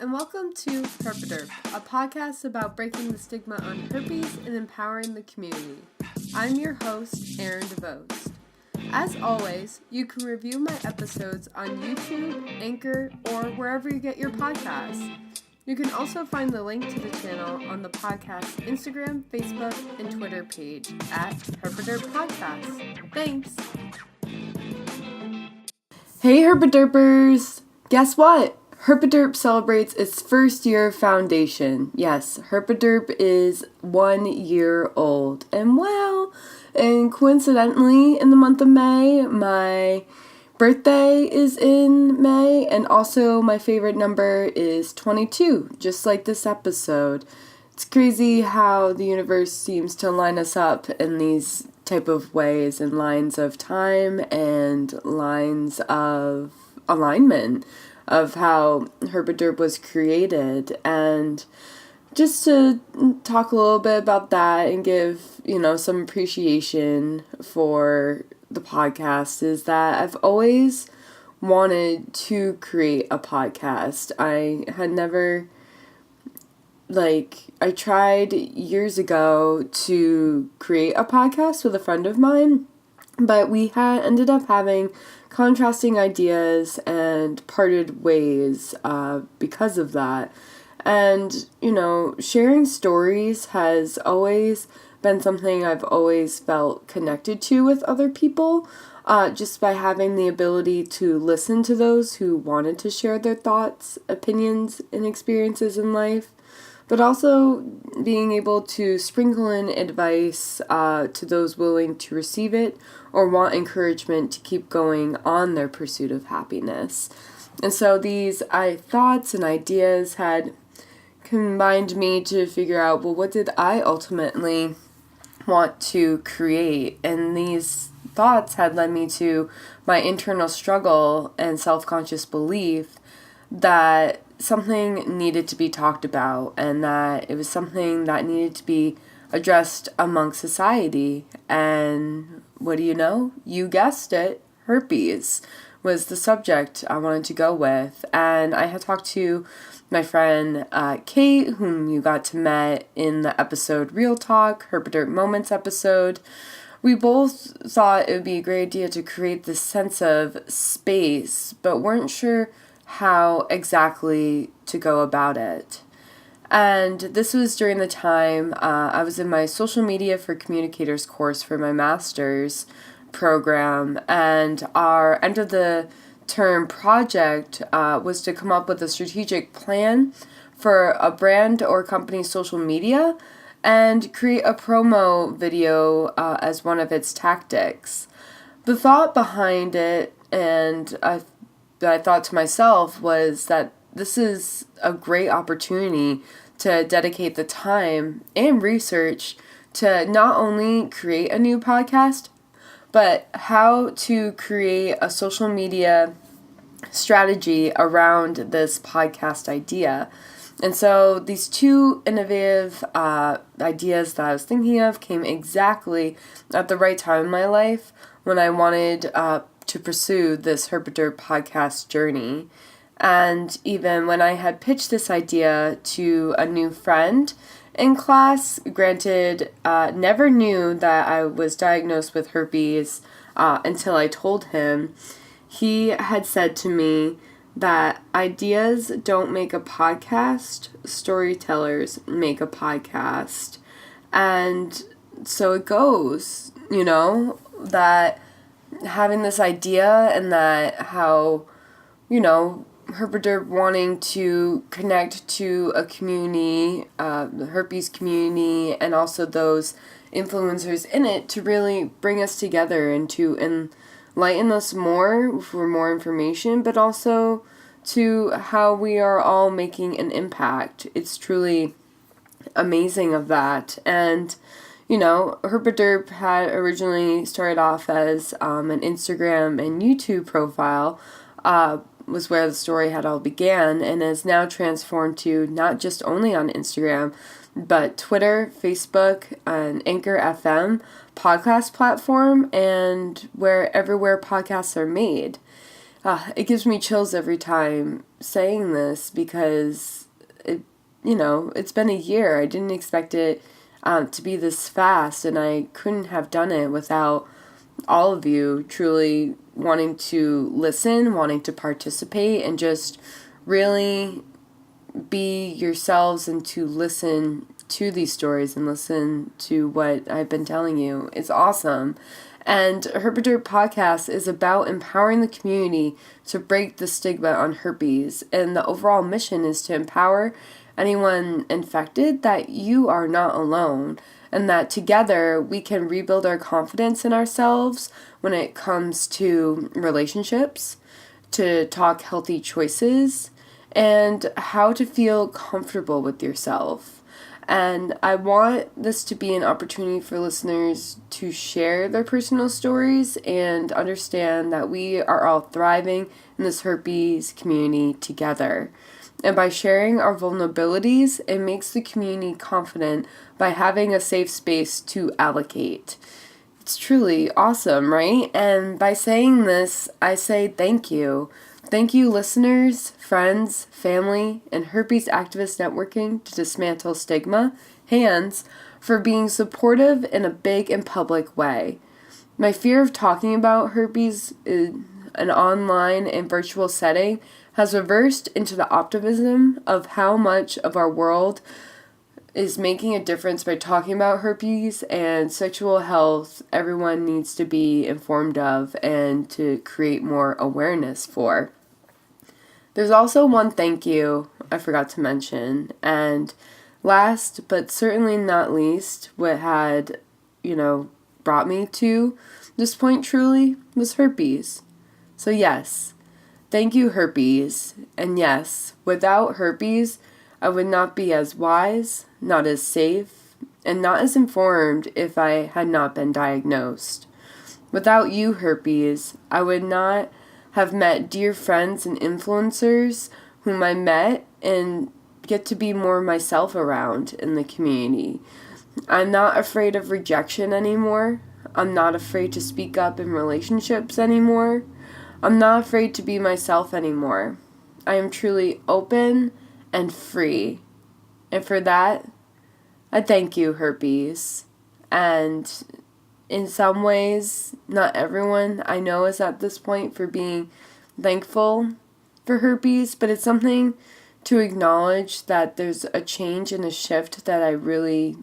and welcome to Herp A Derp, a podcast about breaking the stigma on herpes and empowering the community. I'm your host, Erin DeVos. As always, you can review my episodes on YouTube, Anchor, or wherever you get your podcasts. You can also find the link to the channel on the podcast Instagram, Facebook, and Twitter page at Herp A Derp Podcast. Thanks! Hey Herp A Derpers! Guess what? Herp A Derp celebrates its first year of foundation. Yes, Herp A Derp is 1 year old. And coincidentally, in the month of May, my birthday is in May, and also my favorite number is 22, just like this episode. It's crazy how the universe seems to line us up in these type of ways, in lines of time and lines of alignment of how Herp A Derp was created. And just to talk a little bit about that and give, some appreciation for the podcast is that I've always wanted to create a podcast. I had never, I tried years ago to create a podcast with a friend of mine, but we had ended up having contrasting ideas and parted ways because of that. And, sharing stories has always been something I've always felt connected to with other people, just by having the ability to listen to those who wanted to share their thoughts, opinions, and experiences in life, but also being able to sprinkle in advice to those willing to receive it or want encouragement to keep going on their pursuit of happiness. And so these thoughts and ideas had combined me to figure out, well, what did I ultimately want to create? And these thoughts had led me to my internal struggle and self-conscious belief that something needed to be talked about and that it was something that needed to be addressed among society. And what do you know? You guessed it, herpes was the subject I wanted to go with. And I had talked to my friend Kate, whom you got to meet in the episode Real Talk, Herp A Derp Moments episode. We both thought it would be a great idea to create this sense of space, but weren't sure how exactly to go about it. And this was during the time I was in my social media for communicators course for my master's program, and our end of the term project was to come up with a strategic plan for a brand or company's social media and create a promo video as one of its tactics. The thought behind it, and I thought to myself, was that this is a great opportunity to dedicate the time and research to not only create a new podcast, but how to create a social media strategy around this podcast idea. And so these two innovative ideas that I was thinking of came exactly at the right time in my life when I wanted to pursue this Herp A Derp podcast journey. And even when I had pitched this idea to a new friend in class, granted, never knew that I was diagnosed with herpes until I told him, he had said to me that ideas don't make a podcast, storytellers make a podcast. And so it goes, that having this idea and that how, Herp A Derp wanting to connect to a community, the herpes community, and also those influencers in it to really bring us together and to enlighten us more for more information, but also to how we are all making an impact. It's truly amazing of that. And, Herp A Derp had originally started off as an Instagram and YouTube profile, was where the story had all began, and is now transformed to not just only on Instagram, but Twitter, Facebook, and Anchor FM podcast platform, and everywhere podcasts are made. It gives me chills every time saying this because it's been a year. I didn't expect it to be this fast, and I couldn't have done it without all of you truly wanting to listen, wanting to participate, and just really be yourselves and to listen to these stories and listen to what I've been telling you. It's awesome. And Herp A Derp Podcast is about empowering the community to break the stigma on herpes. And the overall mission is to empower anyone infected that you are not alone. And that together we can rebuild our confidence in ourselves when it comes to relationships, to talk healthy choices, and how to feel comfortable with yourself. And I want this to be an opportunity for listeners to share their personal stories and understand that we are all thriving in this herpes community together. And by sharing our vulnerabilities, it makes the community confident by having a safe space to allocate. It's truly awesome, right? And by saying this, I say thank you. Thank you, listeners, friends, family, and herpes activist networking to dismantle stigma, HANDS, for being supportive in a big and public way. My fear of talking about herpes in an online and virtual setting has reversed into the optimism of how much of our world is making a difference by talking about herpes and sexual health everyone needs to be informed of and to create more awareness for. There's also one thank you I forgot to mention, and last but certainly not least, what had, brought me to this point truly was herpes. So yes, thank you, herpes, and yes, without herpes, I would not be as wise, not as safe, and not as informed if I had not been diagnosed. Without you, herpes, I would not have met dear friends and influencers whom I met and get to be more myself around in the community. I'm not afraid of rejection anymore. I'm not afraid to speak up in relationships anymore. I'm not afraid to be myself anymore. I am truly open and free. And for that, I thank you, herpes. And in some ways, not everyone I know is at this point for being thankful for herpes, but it's something to acknowledge that there's a change and a shift that I really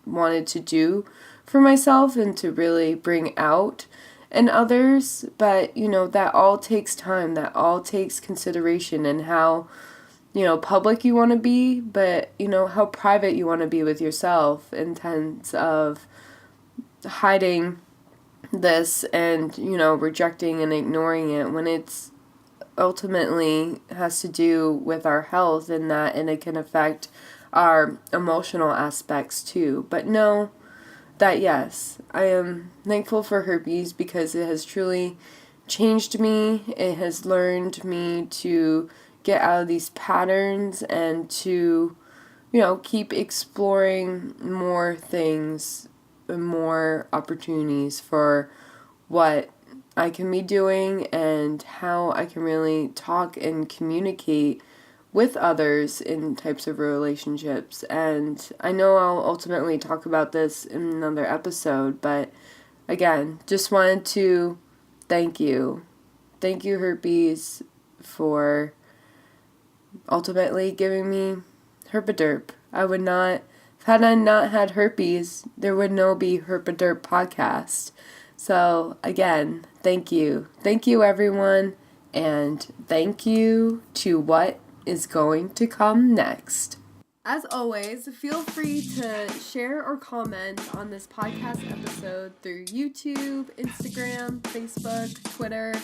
wanted to do for myself and to really bring out in others. But, that all takes time, that all takes consideration and how, public you want to be, but, how private you want to be with yourself in terms of hiding this and, rejecting and ignoring it when it's ultimately has to do with our health and it can affect our emotional aspects too. But know that yes, I am thankful for herpes because it has truly changed me. It has learned me to get out of these patterns and to, keep exploring more things, more opportunities for what I can be doing and how I can really talk and communicate with others in types of relationships. And I know I'll ultimately talk about this in another episode, but again, just wanted to thank you. Thank you, herpes, for ultimately giving me Herp A Derp. Had I not had herpes, there would no be Herp A Derp Podcast. So, again, thank you. Thank you, everyone, and thank you to what is going to come next. As always, feel free to share or comment on this podcast episode through YouTube, Instagram, Facebook, Twitter,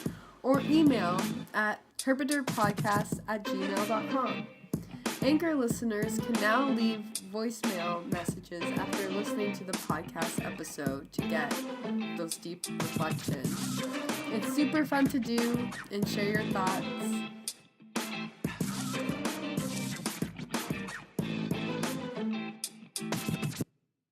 or email at herpaderpodcast@gmail.com. Anchor listeners can now leave voicemail messages after listening to the podcast episode to get those deep reflections. It's super fun to do and share your thoughts.